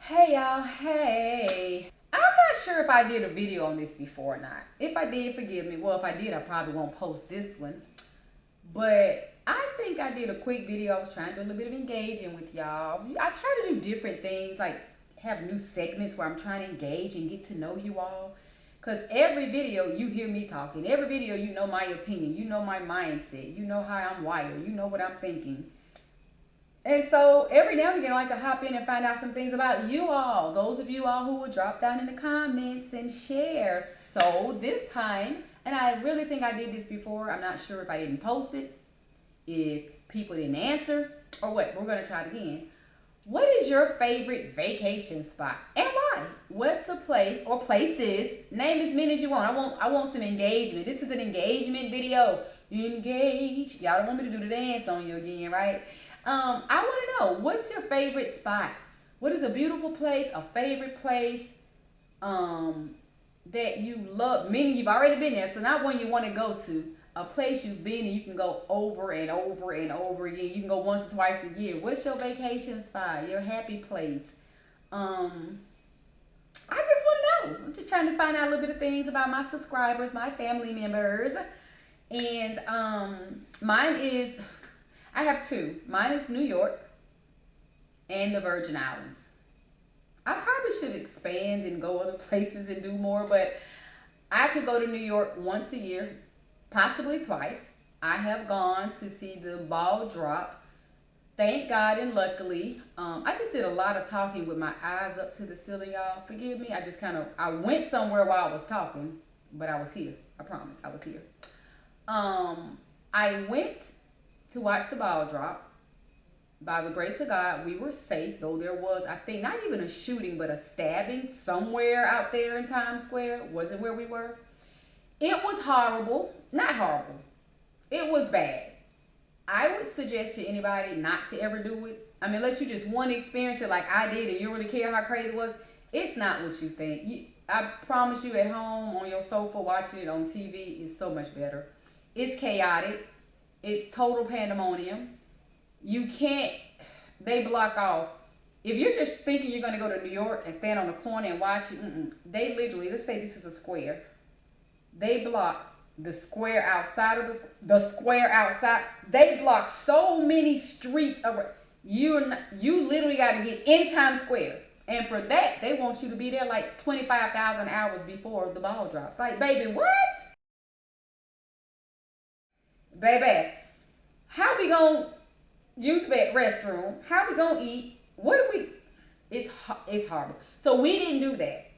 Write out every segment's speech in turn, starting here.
Hey y'all, hey. I'm not sure if I did a video on this before or not. If I did, forgive me. Well, if I did, I probably won't post this one. But I think I did a quick video. I was trying to do a little bit of engaging with y'all. I try to do different things, like have new segments where I'm trying to engage and get to know you all. Because every video you hear me talking. Every video you know my opinion. You know my mindset. You know how I'm wired. You know what I'm thinking. And so every now and again, I like to hop in and find out some things about you all. Those of you all who will drop down in the comments and share. So this time, and I really think I did this before. I'm not sure if I didn't post it, if people didn't answer, or what. We're going to try it again. What is your favorite vacation spot and why? What's a place or places? Name as many as you want. I want some engagement. This is an engagement video. Engage. Y'all don't want me to do the dance on you again, right? I want to know, what's your favorite spot? What is a beautiful place, a favorite place that you love? Meaning you've already been there, so not one you want to go to. A place you've been and you can go over and over and over again. You can go once or twice a year. What's your vacation spot? Your happy place? I just want to know. I'm just trying to find out a little bit of things about my subscribers, my family members. And mine is, I have two. Mine is New York and the Virgin Islands. I probably should expand and go other places and do more, but I could go to New York once a year, possibly twice. I have gone to see the ball drop. Thank God and luckily. I just did a lot of talking with my eyes up to the ceiling, y'all. Forgive me. I went somewhere while I was talking, but I was here. I promise I was here. I went to watch the ball drop. By the grace of God, we were safe, though there was, I think, not even a shooting, but a stabbing somewhere out there in Times Square. Wasn't where we were. It was horrible. Not horrible. It was bad. I would suggest to anybody not to ever do it. I mean, unless you just want to experience it like I did and you don't really care how crazy it was. It's not what you think. I promise you, at home, on your sofa, watching it on TV is so much better. It's chaotic. It's total pandemonium. You can't, they block off. If you're just thinking you're going to go to New York and stand on the corner and watch it, they literally, let's say this is a square. They block the square outside of the square outside. They block so many streets around. You literally got to get in Times Square. And for that, they want you to be there like 25,000 hours before the ball drops. Like, baby, what? Baby, how we going to use that restroom? How we going to eat? What do we? It's horrible. So we didn't do that.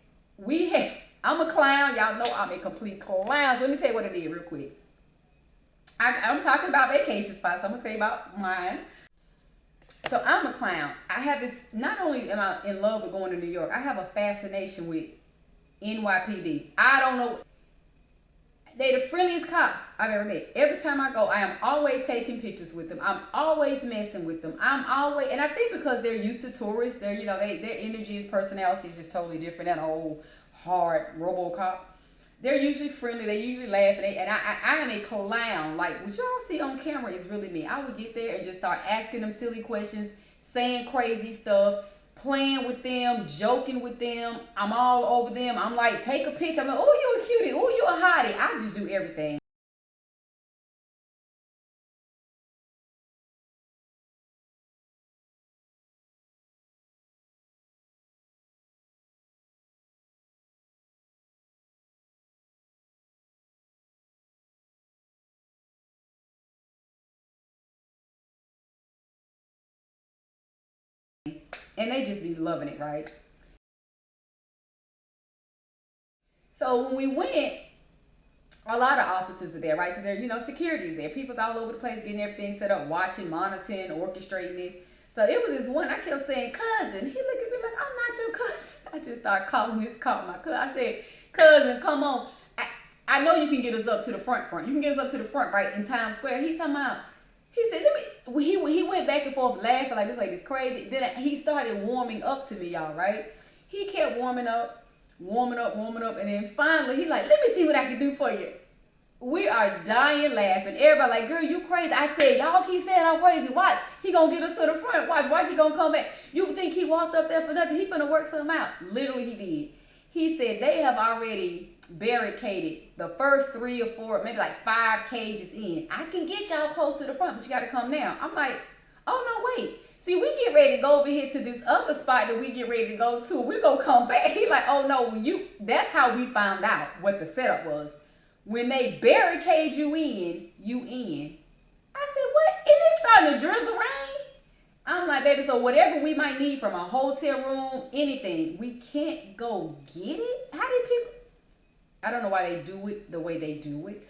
I'm a clown. Y'all know I'm a complete clown. So let me tell you what I did real quick. I'm talking about vacation spots. So I'm going to tell you about mine. So I'm a clown. I have this, not only am I in love with going to New York, I have a fascination with NYPD. I don't know. They're the friendliest cops I've ever met. Every time I go, I am always taking pictures with them. I'm always messing with them. And I think because they're used to tourists, their energy, personality is just totally different than an old hard RoboCop. They're usually friendly. They usually laugh, and I am a clown. Like what y'all see on camera is really me. I would get there and just start asking them silly questions, saying crazy stuff, playing with them, joking with them. I'm all over them. I'm like, take a picture. I'm like, oh, you a cutie. Oh, you a hottie. I just do everything. And they just be loving it, right? So when we went, a lot of officers are there, right? Because security is there. People's all over the place getting everything set up, watching, monitoring, orchestrating this. So it was this one, I kept saying, cousin. He looked at me like, I'm not your cousin. I just started calling my cousin. I said, cousin, come on. I know you can get us up to the front. You can get us up to the front, right, in Times Square. He talking about, he said, he went back and forth laughing like this lady's crazy. Then he started warming up to me, y'all, right? He kept warming up, and then finally he like, let me see what I can do for you. We are dying laughing. Everybody like, girl, you crazy. I said, y'all keep saying I'm crazy. Watch. He gonna get us to the front. Watch he gonna come back. You think he walked up there for nothing? He finna work something out. Literally, he did. He said they have already barricaded the first 3 or 4, maybe like 5 cages in. I can get y'all close to the front, but you gotta come now. I'm like, oh no, wait. See, we get ready to go over here to this other spot that we get ready to go to. We gonna come back. He like, oh no, that's how we found out what the setup was. When they barricade you in, you in. I said, what? And it's starting to drizzle rain? I'm like, baby, so whatever we might need from a hotel room, anything, we can't go get it? How did people... I don't know why they do it the way they do it.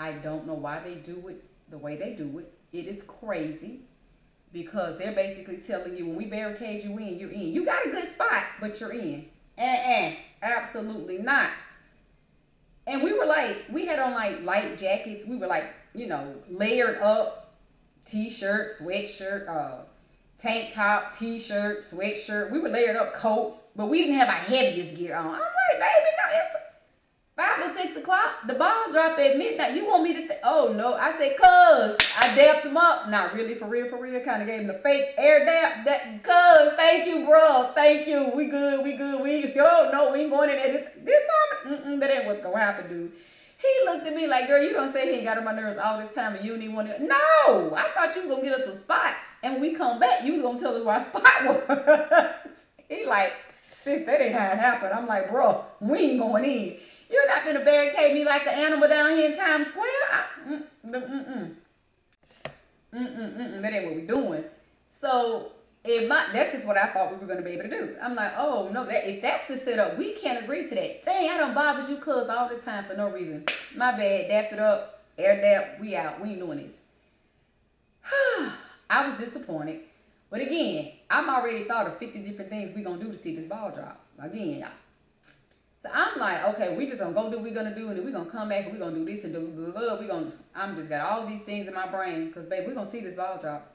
I don't know why they do it the way they do it. It is crazy because they're basically telling you when we barricade you in, you're in. You got a good spot, but you're in. Absolutely not. And we were like, we had on like light jackets. We were like, you know, layered up, t-shirt, sweatshirt, tank top, t-shirt, sweatshirt. We were layered up coats, but we didn't have our heaviest gear on. I'm like, baby, no, it's 5 or 6 o'clock. The ball dropped at midnight. You want me to stay? Oh no. I said, cuz. I dapped him up. Not really, for real. Kind of gave him the fake air dap. Cuz, thank you, bro. Thank you. We good. Oh no, we ain't going in there this time. That ain't what's gonna happen, dude. He looked at me like, girl, you don't say he ain't got on my nerves all this time and you don't even want to. No, I thought you was gonna get us a spot. And when we come back, you was gonna tell us where our spot was. He like, sis, that ain't how it happened. I'm like, bro, we ain't going in. You're not gonna barricade me like an animal down here in Times Square. That ain't what we doing. So that's just what I thought we were gonna be able to do. I'm like, oh no, if that's the setup, we can't agree to that. Dang, I done bothered you cuz all this time for no reason. My bad, dapped it up, air dap, we out. We ain't doing this. I was disappointed. But again, I'm already thought of 50 different things we gonna do to see this ball drop. Again, y'all. So I'm like, okay, we just gonna go do what we're gonna do, and then we're gonna come back and we're gonna do this and do blah, blah. I'm just got all these things in my brain, because baby, we're gonna see this ball drop.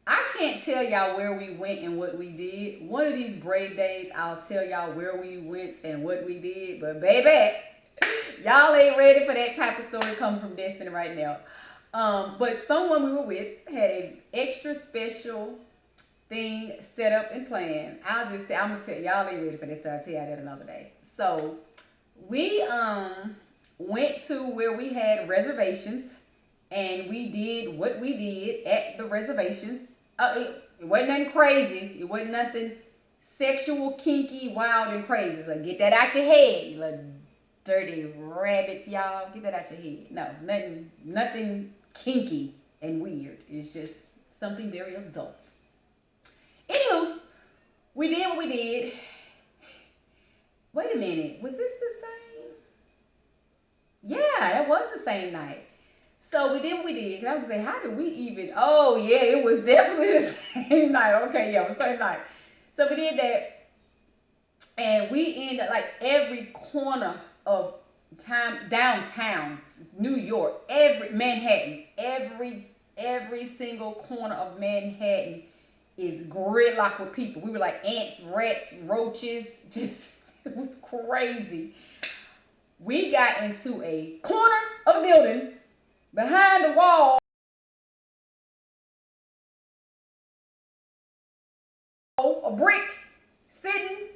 I can't tell y'all where we went and what we did. One of these brave days, I'll tell y'all where we went and what we did, but baby, y'all ain't ready for that type of story coming from Destiny right now. But someone we were with had an extra special thing set up and planned. I'm gonna tell y'all ain't ready for this, so I'll tell y'all that another day. So we went to where we had reservations, and we did what we did at the reservations. It wasn't nothing crazy. It wasn't nothing sexual, kinky, wild, and crazy. So get that out your head, you little dirty rabbits, y'all. Get that out your head. No, nothing kinky and weird. It's just something very adult. Anywho, we did what we did. Wait a minute, was this the same? Yeah, it was the same night. So we did what we did. I was say, how did we even? Oh yeah, it was definitely the same night. Okay, yeah, it was the same night. So we did that, and we ended like every corner of downtown New York, Manhattan, every single corner of Manhattan is gridlocked with people. We were like ants, rats, roaches. It was crazy. We got into a corner of a building behind the wall, a brick sitting,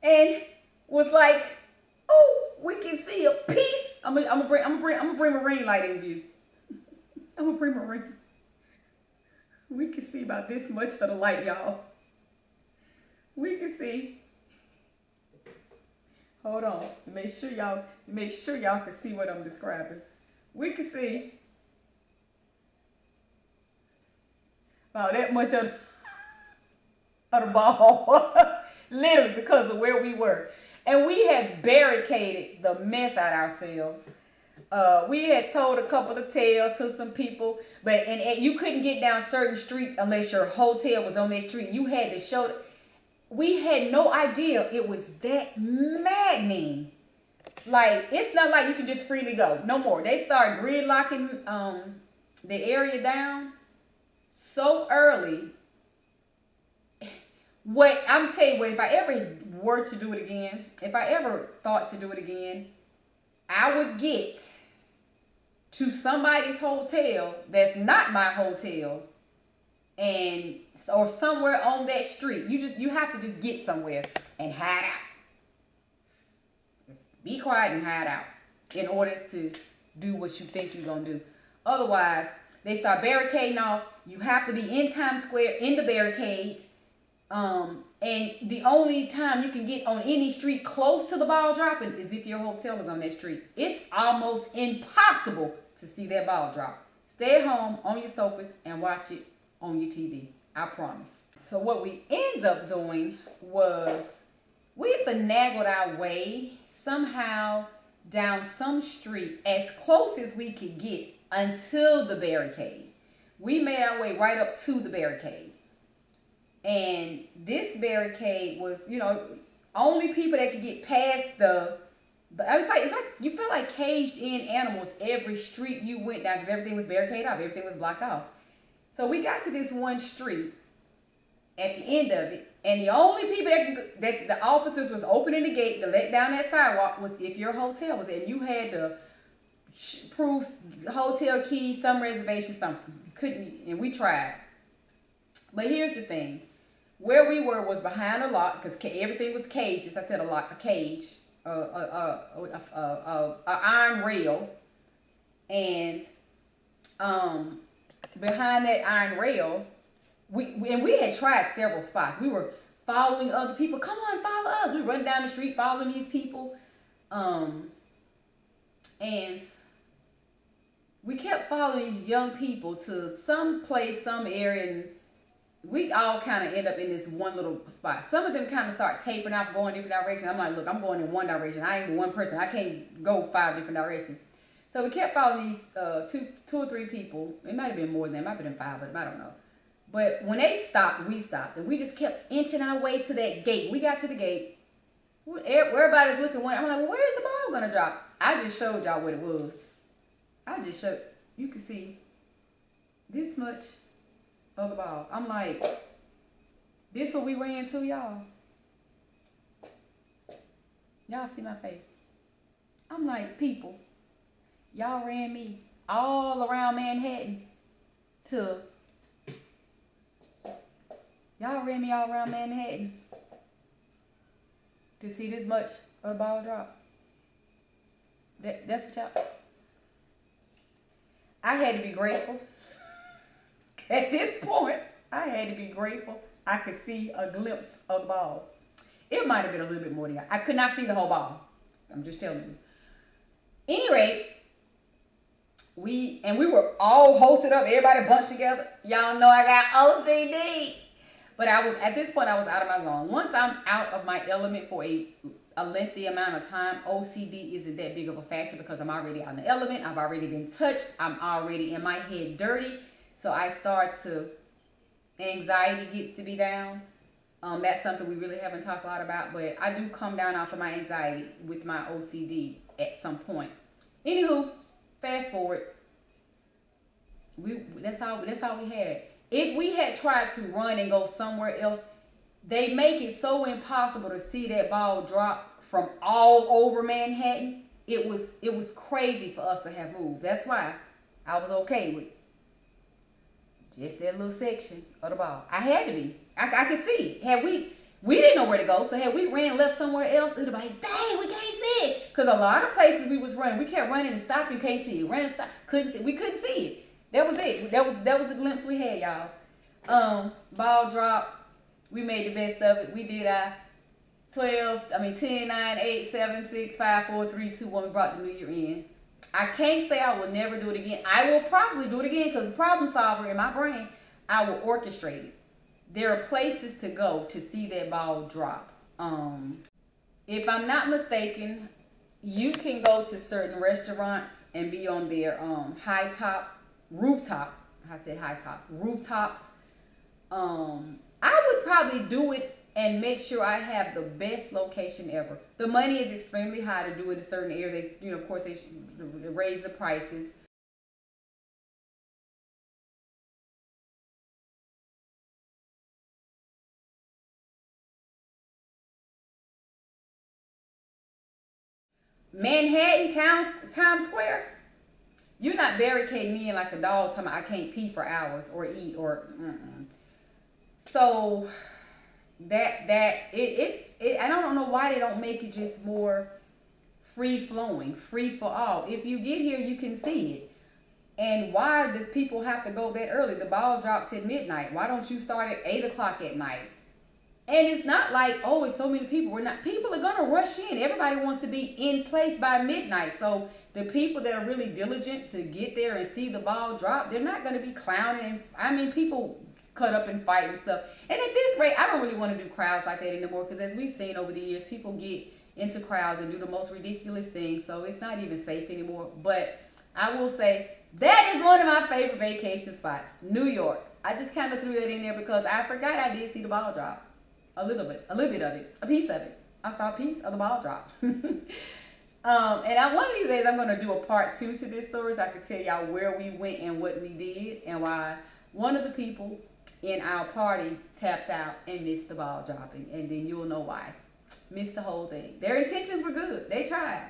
and was like, oh, we can see a piece. I'm gonna bring a ring light in view. I'm gonna bring my ring. We can see about this much of the light, y'all. We can see. Hold on. Make sure y'all can see what I'm describing. We can see about that much of the ball. Literally because of where we were. And we had barricaded the mess out of ourselves. We had told a couple of tales to some people, but you couldn't get down certain streets unless your hotel was on that street. You had to show. We had no idea it was that maddening. Like, it's not like you can just freely go. No more. They started gridlocking the area down so early. I'm telling you what, if I ever were to do it again, if I ever thought to do it again, I would get to somebody's hotel that's not my hotel, and or somewhere on that street. You have to just get somewhere and hide out. Just be quiet and hide out in order to do what you think you're gonna do. Otherwise, they start barricading off. You have to be in Times Square in the barricades. And the only time you can get on any street close to the ball dropping is if your hotel is on that street. It's almost impossible to see that ball drop. Stay at home on your sofas and watch it on your TV. I promise. So what we end up doing was we finagled our way somehow down some street as close as we could get until the barricade. We made our way right up to the barricade. And this barricade was, you know, only people that could get past it's like you felt like caged in animals every street you went down because everything was barricaded off, everything was blocked off. So we got to this one street at the end of it, and the only people that the officers was opening the gate to let down that sidewalk was if your hotel was there. You had to prove hotel keys, some reservation, something. You couldn't, and we tried. But here's the thing. Where we were was behind a lock because everything was cages. I said a lock, a cage, a iron rail, and behind that iron rail, we had tried several spots. We were following other people. Come on, follow us. We run down the street following these people, and we kept following these young people to some place, some area, and we all kind of end up in this one little spot. Some of them kind of start tapering off, going different directions. I'm like, look, I'm going in one direction. I ain't one person. I can't go 5 different directions. So we kept following these two or three people. It might have been more than that. It might have been 5, but I don't know. But when they stopped, we stopped. And we just kept inching our way to that gate. We got to the gate. Everybody's looking. I'm like, well, where's the ball going to drop? I just showed y'all what it was. I just showed. You can see this much of the ball. I'm like, this what we ran to, y'all. Y'all see my face. I'm like, people, y'all ran me all around Manhattan to, y'all ran me all around Manhattan to see this much of the ball drop. That's what y'all, I had to be grateful. At this point, I had to be grateful I could see a glimpse of the ball. It might have been a little bit more than that. I could not see the whole ball. I'm just telling you. Any rate, we were all hosted up, everybody bunched together. Y'all know I got OCD. But at this point, I was out of my zone. Once I'm out of my element for a lengthy amount of time, OCD isn't that big of a factor because I'm already out in the element. I've already been touched. I'm already in my head dirty. So I start to, anxiety gets to be down. That's something we really haven't talked a lot about, but I do come down off of my anxiety with my OCD at some point. Anywho, fast forward. That's all we had. If we had tried to run and go somewhere else, they make it so impossible to see that ball drop from all over Manhattan. It was crazy for us to have moved. That's why I was okay with just that little section of the ball. I had to be. I could see. Had we didn't know where to go, so had we ran and left somewhere else, it would have been like, dang, we can't see it. Because a lot of places we was running, we kept running and stopping, can't see it. Ran and stop, couldn't see it. We couldn't see it. That was it. That was the glimpse we had, y'all. Ball drop. We made the best of it. We did our 10, 9, 8, 7, 6, 5, 4, 3, 2, 1. We brought the new year in. I can't say I will never do it again. I will probably do it again because problem solver in my brain, I will orchestrate it. There are places to go to see that ball drop. If I'm not mistaken, you can go to certain restaurants and be on their rooftops. I would probably do it and make sure I have the best location ever. The money is extremely high to do it in certain areas. They, of course, they raise the prices. Manhattan, Times Square, You're not barricading me in like a dog talking about I can't pee for hours or eat or So I don't know why they don't make it just more free flowing, free for all. If you get here, you can see it. And why does people have to go that early? The ball drops at midnight. Why don't you start at 8 o'clock at night? And it's not like, oh, it's so many people. People are gonna rush in. Everybody wants to be in place by midnight. So the people that are really diligent to get there and see the ball drop, they're not gonna be clowning. I mean, people cut up and fight and stuff. And at this rate, I don't really want to do crowds like that anymore, because as we've seen over the years, people get into crowds and do the most ridiculous things. So it's not even safe anymore. But I will say that is one of my favorite vacation spots, New York. I just kind of threw that in there because I forgot I did see the ball drop. A little bit of it, a piece of it. I saw a piece of the ball drop. And one of these days I'm going to do a part 2 to this story so I can tell y'all where we went and what we did and why one of the people in our party tapped out and missed the ball dropping. And then you'll know why. Missed the whole thing. Their intentions were good. They tried.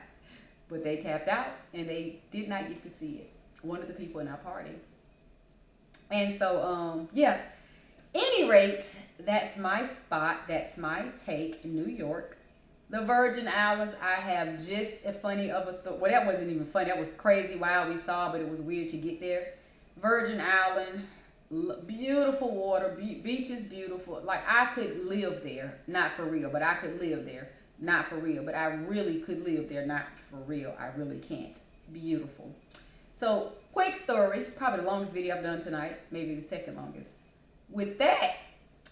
But they tapped out and they did not get to see it. One of the people in our party. And so, yeah. Any rate, that's my spot. That's my take in New York. The Virgin Islands, I have just as funny of a story. Well, that wasn't even funny. That was crazy wild we saw, but it was weird to get there. Virgin Island, beautiful water, beach is beautiful. Like, I could live there. Not for real, but I could live there. Not for real, but I really could live there. Not for real. I really can't. Beautiful. So, quick story. Probably the longest video I've done tonight. Maybe the second longest. With that,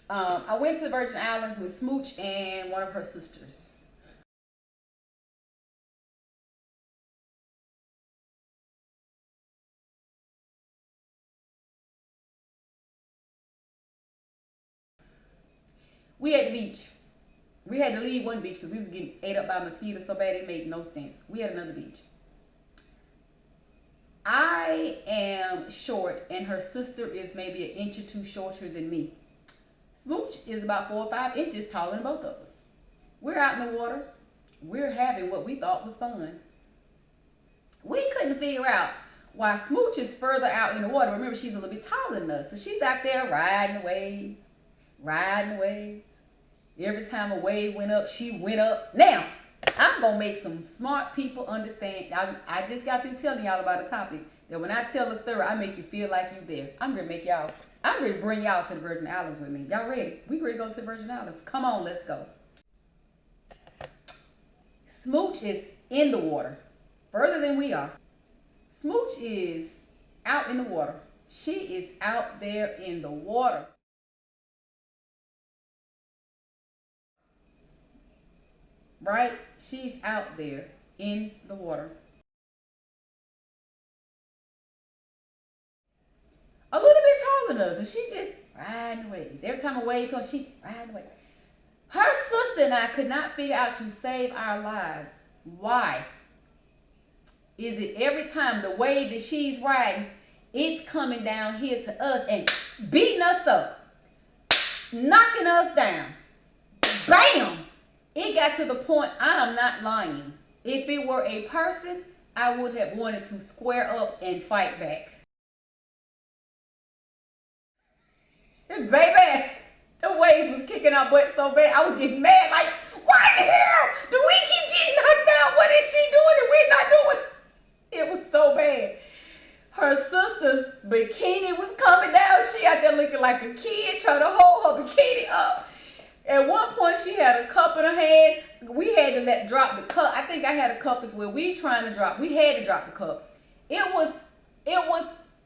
I went to the Virgin Islands with Smooch and one of her sisters. We at the beach. We had to leave one beach because we was getting ate up by mosquitoes so bad it made no sense. We had another beach. I am short and her sister is maybe an inch or two shorter than me. Smooch is about 4 or 5 inches taller than both of us. We're out in the water. We're having what we thought was fun. We couldn't figure out why Smooch is further out in the water. Remember, she's a little bit taller than us. So she's out there riding the waves, riding the waves. Every time a wave went up, she went up. Now, I'm going to make some smart people understand. I just got through telling y'all about a topic that when I tell a story, I make you feel like you're there. I'm going to bring y'all to the Virgin Islands with me. Y'all ready? We ready to go to the Virgin Islands. Come on, let's go. Smooch is in the water, further than we are. Smooch is out in the water. She is out there in the water. Right? She's out there in the water. A little bit taller than us, and she just riding the waves. Every time a wave comes, she riding the waves. Her sister and I could not figure out to save our lives. Why? Is it every time the wave that she's riding, it's coming down here to us and beating us up, knocking us down. Bam! It got to the point, I am not lying. If it were a person, I would have wanted to square up and fight back. And baby, the waves was kicking our butt so bad, I was getting mad. Like, why the hell do we keep getting knocked down? What is she doing and we're not doing? It was so bad. Her sister's bikini was coming down. She out there looking like a kid, trying to hold her bikini up. At one point, she had a cup in her hand. We had to drop the cup. I think I had a cup as well. We had to drop the cups. It was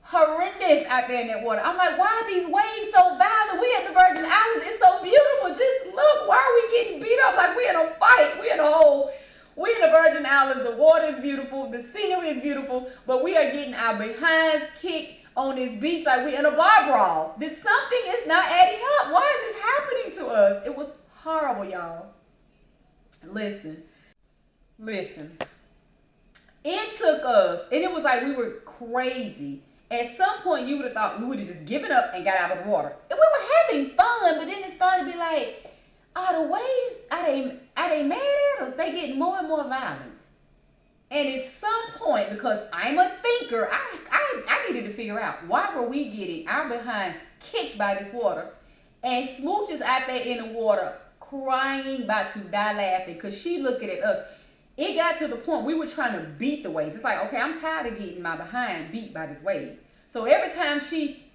horrendous out there in that water. I'm like, why are these waves so violent? We at the Virgin Islands. It's so beautiful. Just look. Why are we getting beat up like we in a fight? We in the Virgin Islands. The water is beautiful. The scenery is beautiful. But we are getting our behinds kicked on this beach like we in a bar brawl. Something is not adding up. Why is this happening to us? It was horrible, y'all. Listen. It took us, and it was like we were crazy. At some point, you would have thought we would have just given up and got out of the water. And we were having fun, but then it started to be like, are the waves, are they mad at us? They getting more and more violent. And at some point, because I'm a thinker, I needed to figure out why were we getting our behinds kicked by this water, and Smooch is out there in the water crying, about to die laughing, because she looking at us. It got to the point we were trying to beat the waves. It's like, okay, I'm tired of getting my behind beat by this wave. So every time she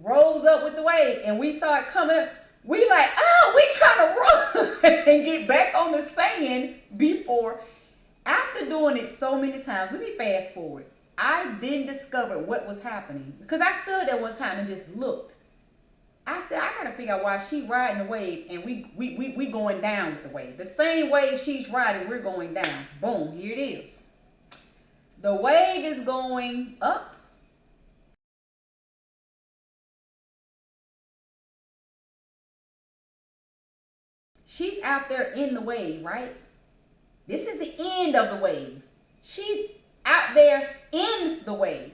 rolls up with the wave and we saw it coming up, we like, oh, we trying to run and get back on the sand before. After doing it so many times, let me fast forward. I then discovered what was happening, because I stood there one time and just looked. I said, I gotta figure out why she riding the wave and we going down with the wave. The same wave she's riding, we're going down. Boom, here it is. The wave is going up. She's out there in the wave, right? This is the end of the wave. She's out there in the wave.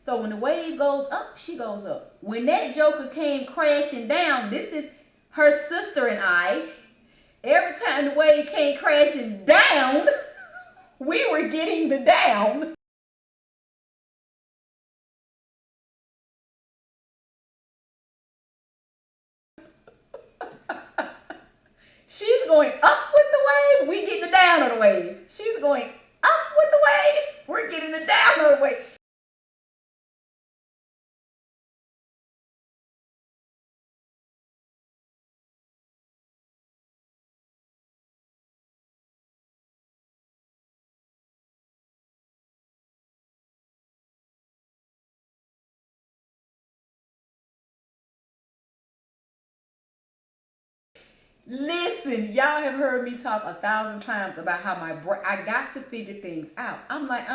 So when the wave goes up, she goes up. When that joker came crashing down, this is her sister and I. Every time the wave came crashing down, we were getting the down. She's going up with the wave, we getting the down of the wave. She's going up with the wave, we're getting the down of the wave. Listen, y'all have heard me talk 1,000 times about how I got to figure things out. I'm like,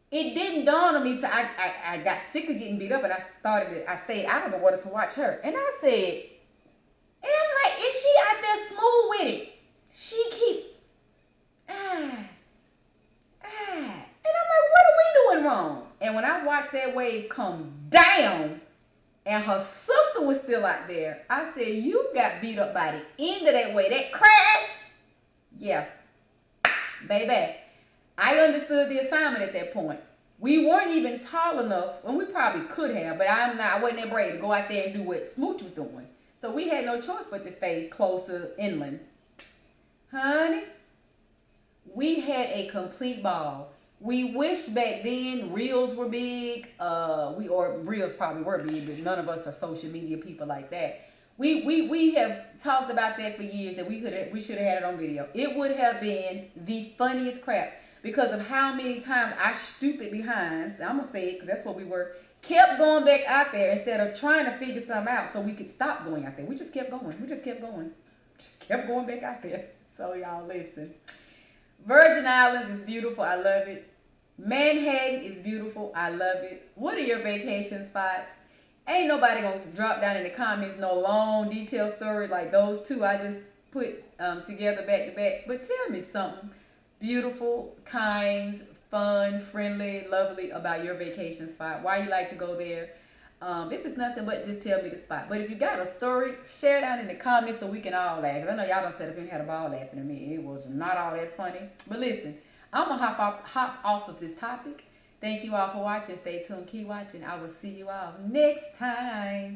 It didn't dawn on me till I got sick of getting beat up, and I stayed out of the water to watch her. And I said, and I'm like, is she out there smooth with it? She keep, And I'm like, what are we doing wrong? And when I watched that wave come down, and her sister was still out there, I said, you got beat up by the end of that wave. That crash. Yeah. Baby. I understood the assignment at that point. We weren't even tall enough, and we probably could have, but I wasn't that brave to go out there and do what Smooch was doing. So we had no choice but to stay closer inland. Honey, we had a complete ball. We wish back then reels were big. Reels probably were big, but none of us are social media people like that. We have talked about that for years, that we should have had it on video. It would have been the funniest crap, because of how many times our stupid behinds, I'm gonna say it because that's what we were, kept going back out there instead of trying to figure something out so we could stop going out there. We just kept going. Just kept going back out there. So y'all listen. Virgin Islands is beautiful. I love it. Manhattan is beautiful. I love it. What are your vacation spots? Ain't nobody gonna drop down in the comments no long detailed story like those two I just put together back to back. But tell me something beautiful, kind, fun, friendly, lovely about your vacation spot. Why you like to go there. If it's nothing but just tell me the spot. But if you got a story, share it down in the comments so we can all laugh. Because I know y'all done sat up and had a ball laughing at me. It was not all that funny. But listen, I'm going to hop off of this topic. Thank you all for watching. Stay tuned. Keep watching. I will see you all next time.